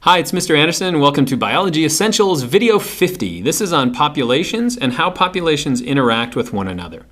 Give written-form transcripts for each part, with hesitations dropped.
Hi, it's Mr. Anderson. Welcome to Biology Essentials Video 50. This is on populations and how populations interact with one another.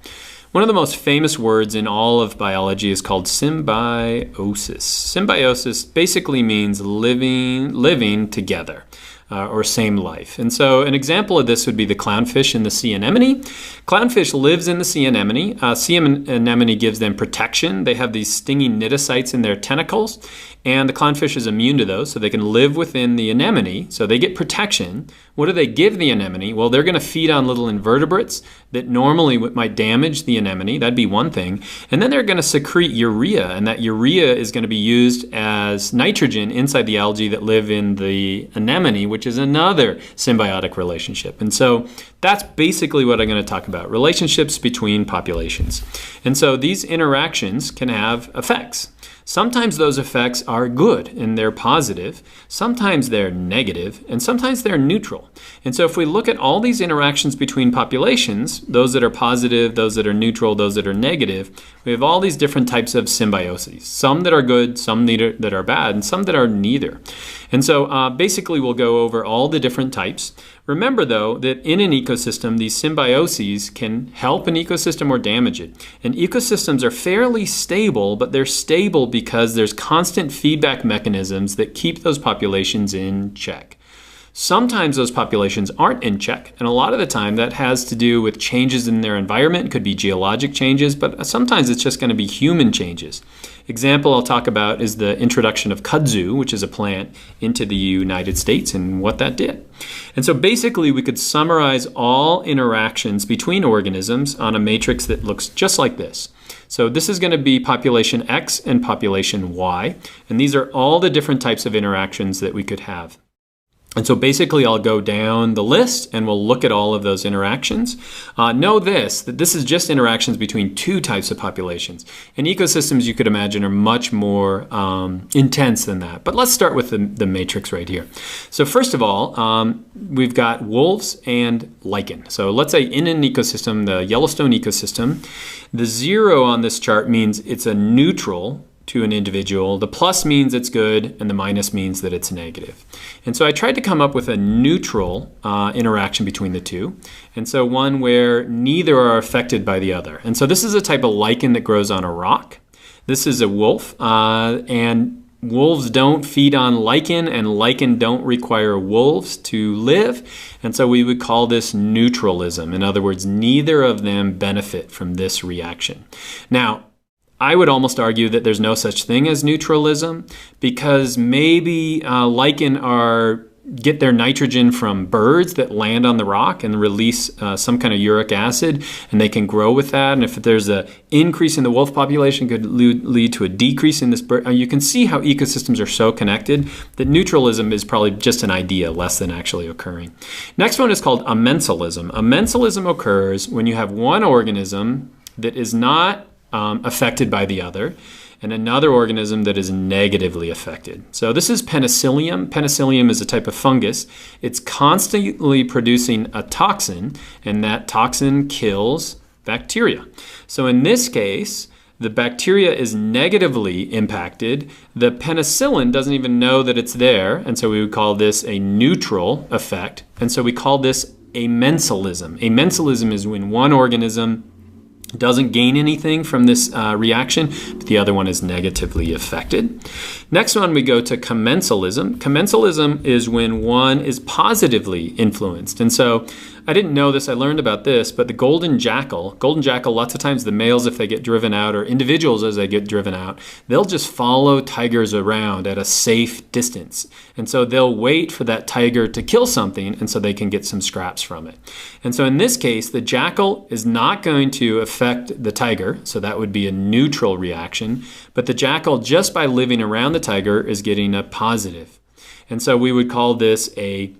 One of the most famous words in all of biology is called symbiosis. Symbiosis basically means living together. Or same life. And so an example of this would be the clownfish in the sea anemone. Clownfish lives in the sea anemone. Sea anemone gives them protection. They have these stinging cnidocytes in their tentacles, and the clownfish is immune to those, so they can live within the anemone, so they get protection. What do they give the anemone? Well, they're going to feed on little invertebrates that normally might damage the anemone. That'd be one thing. And then they're going to secrete urea, and that urea is going to be used as nitrogen inside the algae that live in the anemone, which is another symbiotic relationship. And so that's basically what I'm going to talk about, relationships between populations. And so these interactions can have effects. Sometimes those effects are good and they're positive, sometimes they're negative, and sometimes they're neutral. And so if we look at all these interactions between populations, those that are positive, those that are neutral, those that are negative, we have all these different types of symbioses. Some that are good, some that are bad, and some that are neither. And so basically we'll go over all the different types. Remember though that in an ecosystem, these symbioses can help an ecosystem or damage it. And ecosystems are fairly stable, but they're stable because there's constant feedback mechanisms that keep those populations in check. Sometimes those populations aren't in check, and a lot of the time that has to do with changes in their environment. It could be geologic changes, but sometimes it's just going to be human changes. Example I'll talk about is the introduction of kudzu, which is a plant, into the United States and what that did. And so basically we could summarize all interactions between organisms on a matrix that looks just like this. So this is going to be population X and population Y, and these are all the different types of interactions that we could have. And so basically I'll go down the list and we'll look at all of those interactions. Know that this is just interactions between two types of populations. And ecosystems, you could imagine, are much more intense than that. But let's start with the matrix right here. So first of all, we've got wolves and lichen. So let's say in an ecosystem, the Yellowstone ecosystem, the 0 on this chart means it's a neutral to an individual. The plus means it's good, and the minus means that it's negative. And so I tried to come up with a neutral interaction between the two, and so one where neither are affected by the other. And so this is a type of lichen that grows on a rock. This is a wolf, and wolves don't feed on lichen, and lichen don't require wolves to live. And so we would call this neutralism. In other words, neither of them benefit from this reaction. Now, I would almost argue that there's no such thing as neutralism, because maybe lichen get their nitrogen from birds that land on the rock and release some kind of uric acid, and they can grow with that. And if there's an increase in the wolf population, it could lead to a decrease in this bird. You can see how ecosystems are so connected that neutralism is probably just an idea less than actually occurring. Next one is called amensalism. Amensalism occurs when you have one organism that is not affected by the other, and another organism that is negatively affected. So this is Penicillium. Penicillium is a type of fungus. It's constantly producing a toxin, and that toxin kills bacteria. So in this case, the bacteria is negatively impacted. The penicillin doesn't even know that it's there, and so we would call this a neutral effect. And so we call this amensalism. Amensalism is when one organism doesn't gain anything from this reaction, but the other one is negatively affected. Next one, we go to commensalism. Commensalism is when one is positively influenced. And so I didn't know this, I learned about this, but the golden jackal, lots of times the males, if they get driven out, or individuals as they get driven out, they'll just follow tigers around at a safe distance. And so they'll wait for that tiger to kill something, and so they can get some scraps from it. And so in this case, the jackal is not going to affect the tiger, so that would be a neutral reaction, but the jackal, just by living around the tiger, is getting a positive. And so we would call this a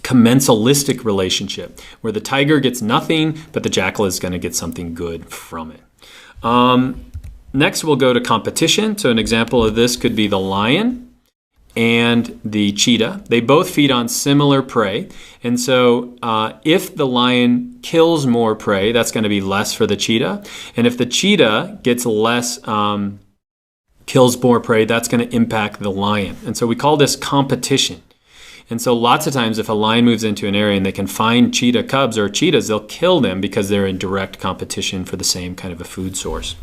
commensalistic relationship, where the tiger gets nothing, but the jackal is going to get something good from it. Next, we'll go to competition. So an example of this could be the lion and the cheetah. They both feed on similar prey. And so if the lion kills more prey, that's going to be less for the cheetah. And if the cheetah gets less kills more prey, that's going to impact the lion. And so we call this competition. And so lots of times if a lion moves into an area and they can find cheetah cubs or cheetahs, they'll kill them because they're in direct competition for the same kind of a food source.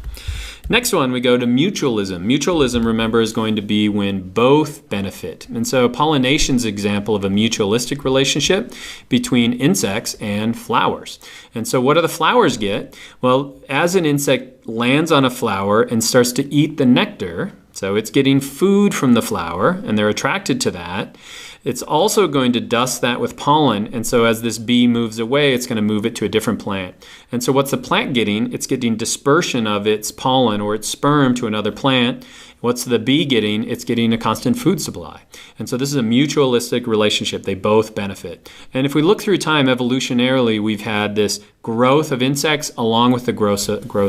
Next one, we go to mutualism. Mutualism, remember, is going to be when both benefit. And so pollination is an example of a mutualistic relationship between insects and flowers. And so what do the flowers get? Well, as an insect lands on a flower and starts to eat the nectar, so it's getting food from the flower and they're attracted to that, it's also going to dust that with pollen, and so as this bee moves away, it's going to move it to a different plant. And so what's the plant getting? It's getting dispersion of its pollen or its sperm to another plant. What's the bee getting? It's getting a constant food supply. And so this is a mutualistic relationship. They both benefit. And if we look through time, evolutionarily, we've had this growth of insects along with the growth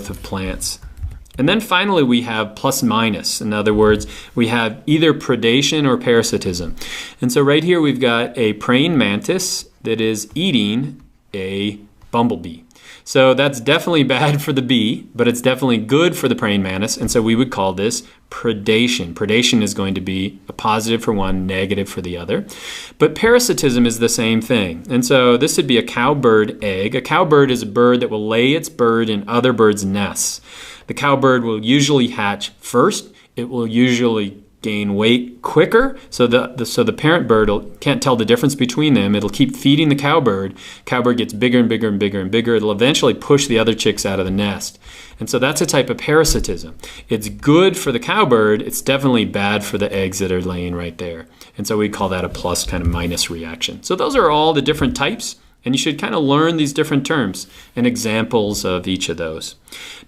of plants. And then finally, we have plus minus. In other words, we have either predation or parasitism. And so right here, we've got a praying mantis that is eating a bumblebee. So that's definitely bad for the bee, but it's definitely good for the praying mantis. And so we would call this predation. Predation is going to be a positive for one, negative for the other. But parasitism is the same thing. And so this would be a cowbird egg. A cowbird is a bird that will lay its bird in other birds' nests. The cowbird will usually hatch first. It will usually gain weight quicker, so the parent bird can't tell the difference between them. It'll keep feeding the cowbird. Cowbird gets bigger and bigger and bigger and bigger. It'll eventually push the other chicks out of the nest. And so that's a type of parasitism. It's good for the cowbird. It's definitely bad for the eggs that are laying right there. And so we call that a plus kind of minus reaction. So those are all the different types. And you should kind of learn these different terms and examples of each of those.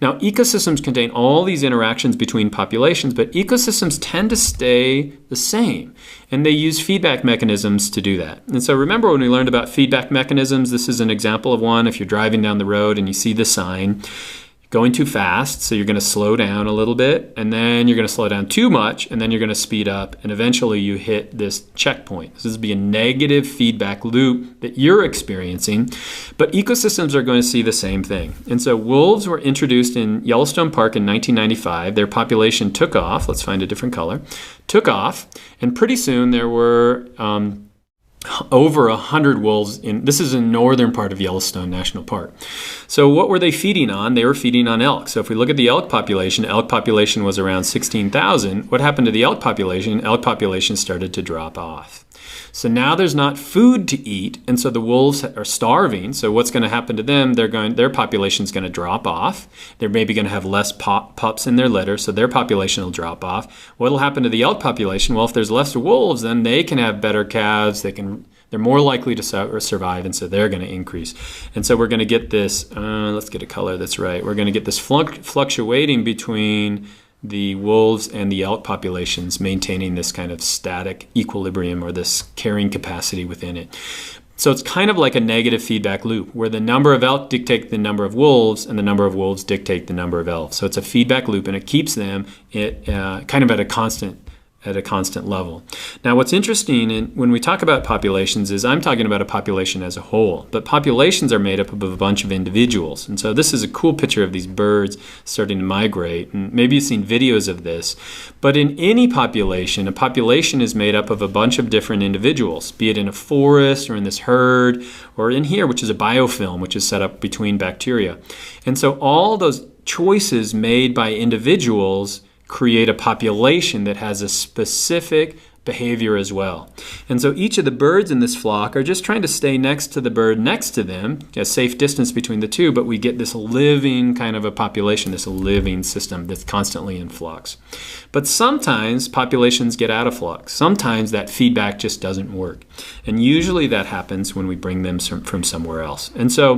Now, ecosystems contain all these interactions between populations, but ecosystems tend to stay the same. And they use feedback mechanisms to do that. And so remember when we learned about feedback mechanisms, this is an example of one. If you're driving down the road and you see the sign, going too fast, so you're going to slow down a little bit, and then you're going to slow down too much, and then you're going to speed up, and eventually you hit this checkpoint. This is be a negative feedback loop that you're experiencing, but ecosystems are going to see the same thing. And so wolves were introduced in Yellowstone Park in 1995. Their population took off. Let's find a different color. Took off, and pretty soon there were over 100 wolves this is in northern part of Yellowstone National Park. So what were they feeding on? They were feeding on elk. So if we look at the elk population was around 16,000. What happened to the elk population? Elk population started to drop off. So now there's not food to eat, and so the wolves are starving. So what's going to happen to them? Their population's going to drop off. They're maybe going to have less pups in their litter, so their population will drop off. What will happen to the elk population? Well, if there's less wolves, then they can have better calves. They're more likely to survive, and so they're going to increase. And so we're going to get this, let's get a color that's right. We're going to get this fluctuating between the wolves and the elk populations, maintaining this kind of static equilibrium or this carrying capacity within it. So it's kind of like a negative feedback loop where the number of elk dictate the number of wolves and the number of wolves dictate the number of elk. So it's a feedback loop, and it keeps them kind of at a constant level. Now, what's interesting when we talk about populations is I'm talking about a population as a whole, but populations are made up of a bunch of individuals. And so this is a cool picture of these birds starting to migrate. And maybe you've seen videos of this, but in any population, a population is made up of a bunch of different individuals, be it in a forest or in this herd or in here, which is a biofilm, which is set up between bacteria. And so all those choices made by individuals create a population that has a specific behavior as well. And so each of the birds in this flock are just trying to stay next to the bird next to them, a safe distance between the two, but we get this living kind of a population, this living system that's constantly in flux. But sometimes populations get out of flux. Sometimes that feedback just doesn't work. And usually that happens when we bring them from somewhere else. And so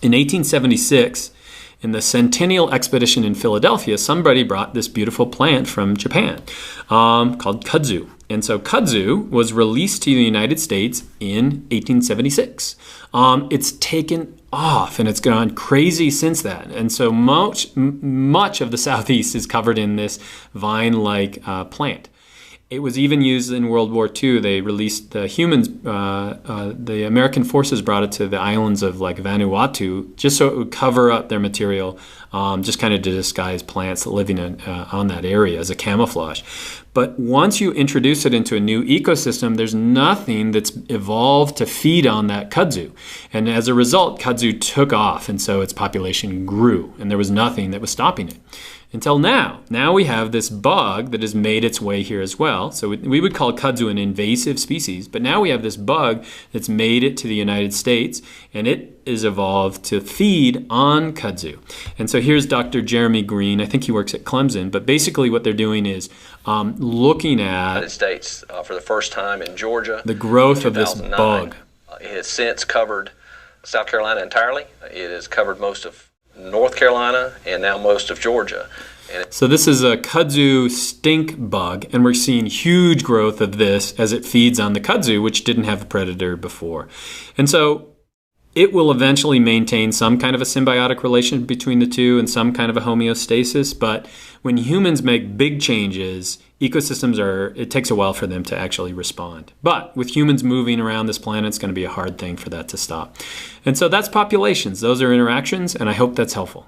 in 1876, in the Centennial Expedition in Philadelphia, somebody brought this beautiful plant from Japan called kudzu. And so kudzu was released to the United States in 1876. It's taken off, and it's gone crazy since then. And so much of the Southeast is covered in this vine-like plant. It was even used in World War II. They released the humans, the American forces brought it to the islands of like Vanuatu just so it would cover up their material, just kind of to disguise plants living on that area as a camouflage. But once you introduce it into a new ecosystem, there's nothing that's evolved to feed on that kudzu. And as a result, kudzu took off, and so its population grew, and there was nothing that was stopping it. Until now. Now we have this bug that has made its way here as well. So we would call kudzu an invasive species, but now we have this bug that's made it to the United States, and it is evolved to feed on kudzu. And so here's Dr. Jeremy Green. I think he works at Clemson, but basically what they're doing is looking at the United States for the first time in Georgia. The growth of this bug. It has since covered South Carolina entirely. It has covered most of North Carolina and now most of Georgia. So this is a kudzu stink bug, and we're seeing huge growth of this as it feeds on the kudzu, which didn't have a predator before. And so it will eventually maintain some kind of a symbiotic relation between the two and some kind of a homeostasis, but when humans make big changes, ecosystems it takes a while for them to actually respond. But with humans moving around this planet, it's going to be a hard thing for that to stop. And so that's populations. Those are interactions, and I hope that's helpful.